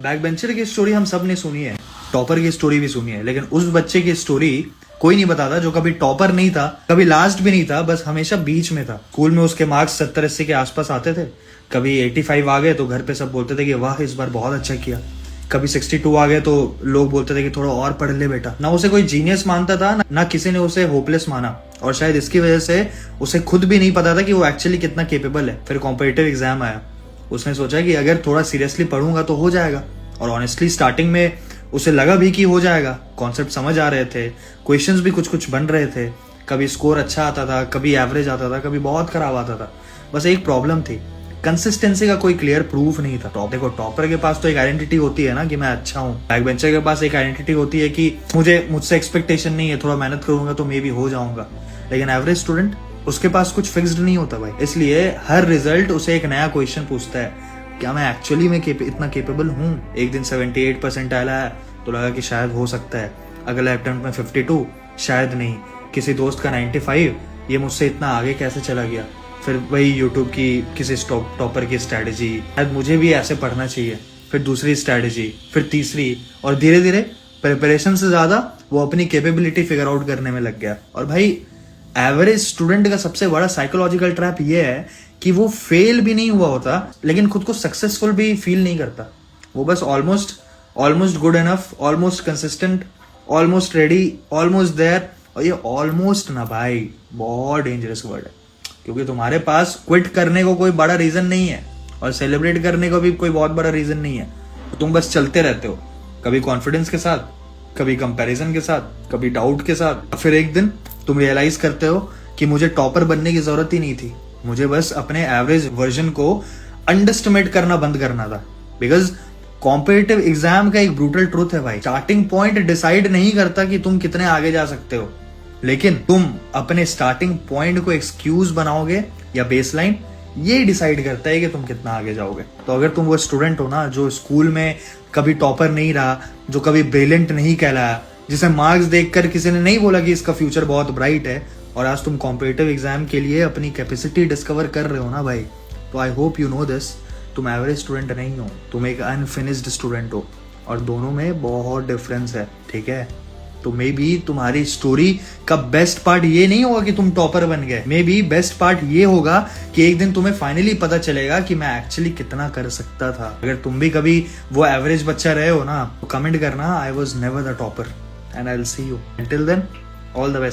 Back bencher की story हम सब ने सुनी है, टॉपर की स्टोरी भी सुनी है, लेकिन उस बच्चे की स्टोरी कोई नहीं बताता जो कभी टॉपर नहीं था, कभी लास्ट भी नहीं था, बस हमेशा बीच में था। स्कूल में उसके मार्क्स 70-80 के आसपास आते थे, कभी 85 आ गए तो घर पे सब बोलते थे कि वाह इस बार बहुत अच्छा किया, कभी 62 आ गए तो लोग बोलते थे कि थोड़ा और पढ़ ले बेटा। ना उसे कोई जीनियस मानता था, ना किसी ने उसे होपलेस माना, और शायद इसकी वजह से उसे खुद भी नहीं पता था कि वो एक्चुअली कितना केपेबल है। फिर कॉम्पिटिटिव एग्जाम आया, उसने सोचा कि अगर थोड़ा सीरियसली पढ़ूंगा तो हो जाएगा, और ऑनेस्टली स्टार्टिंग में उसे लगा भी कि हो जाएगा। कॉन्सेप्ट समझ आ रहे थे, क्वेश्चंस भी कुछ कुछ बन रहे थे, कभी स्कोर अच्छा आता था, कभी एवरेज आता था, कभी बहुत खराब आता था। बस एक प्रॉब्लम थी, कंसिस्टेंसी का कोई क्लियर प्रूफ नहीं था। देखो टॉपर के पास तो एक आइडेंटिटी होती है ना कि मैं अच्छा हूँ, बैक बेंचर के पास एक आइडेंटिटी होती है कि मुझसे एक्सपेक्टेशन नहीं है, थोड़ा मेहनत करूंगा तो मे भी हो जाऊंगा। लेकिन एवरेज स्टूडेंट, उसके पास कुछ फिक्स्ड नहीं होता भाई, इसलिए हर रिजल्ट उसे एक नया क्वेश्चन पूछता है, क्या मैं एक्चुअली में इतना केपेबल हूँ। एक दिन 78% आया तो लगा कि शायद हो सकता है, अगला अटेम्प्ट में 52, शायद नहीं, किसी दोस्त का 95, ये मुझसे इतना आगे कैसे चला गया। फिर वही यूट्यूब की किसी टॉपर की स्ट्रैटेजी, शायद मुझे भी ऐसे पढ़ना चाहिए, फिर दूसरी स्ट्रैटेजी, फिर तीसरी, और धीरे धीरे प्रिपरेशन से ज्यादा वो अपनी कैपेबिलिटी फिगर आउट करने में लग गया। और भाई एवरेज स्टूडेंट का सबसे बड़ा साइकोलॉजिकल ट्रैप ये है कि वो फेल भी नहीं हुआ होता लेकिन खुद को सक्सेसफुल भी फील नहीं करता। वो बस almost good enough, almost consistent, almost ready, almost there. और ये ऑलमोस्ट ना भाई बहुत डेंजरस वर्ड है, क्योंकि तुम्हारे पास क्विट करने को कोई बड़ा रीजन नहीं है और सेलिब्रेट करने को भी कोई बहुत बड़ा रीजन नहीं है। तो तुम बस चलते रहते हो, कभी कॉन्फिडेंस के साथ, कभी कंपैरिजन के साथ, कभी डाउट के साथ। फिर एक दिन तुम रियलाइज करते हो कि मुझे टॉपर बनने की जरूरत ही नहीं थी, मुझे बस अपने एवरेज वर्जन को अंडरस्टिमेट करना बंद करना था। बिकॉज कॉम्पिटिटिव एग्जाम का एक ब्रूटल ट्रूथ है भाई, स्टार्टिंग पॉइंट डिसाइड नहीं करता कि तुम कितने आगे जा सकते हो, लेकिन तुम अपने स्टार्टिंग पॉइंट को एक्सक्यूज बनाओगे या बेसलाइन, ये डिसाइड करता है कि तुम कितना आगे जाओगे। तो अगर तुम वो स्टूडेंट हो ना जो स्कूल में कभी टॉपर नहीं रहा, जो कभी ब्रिलियंट नहीं कहलाया, जिसे मार्क्स देखकर किसी ने नहीं बोला कि इसका फ्यूचर बहुत ब्राइट है, और आज तुम कॉम्पिटिटिव एग्जाम के लिए अपनी कैपेसिटी डिस्कवर कर रहे हो ना भाई, तो I hope you know this, तुम एवरेज स्टूडेंट नहीं हो, तुम एक अनफिनिश्ड स्टूडेंट हो, और दोनों में बहुत डिफरेंस है, ठीक है। तो मे बी तुम्हारी स्टोरी का बेस्ट पार्ट ये नहीं होगा कि तुम टॉपर बन गए, मे बी बेस्ट पार्ट ये होगा कि एक दिन तुम्हें फाइनली पता चलेगा कि मैं एक्चुअली कितना कर सकता था। अगर तुम भी कभी वो एवरेज बच्चा रहे हो ना, तो कमेंट करना I was never the topper, and I will see you. Until then, all the best.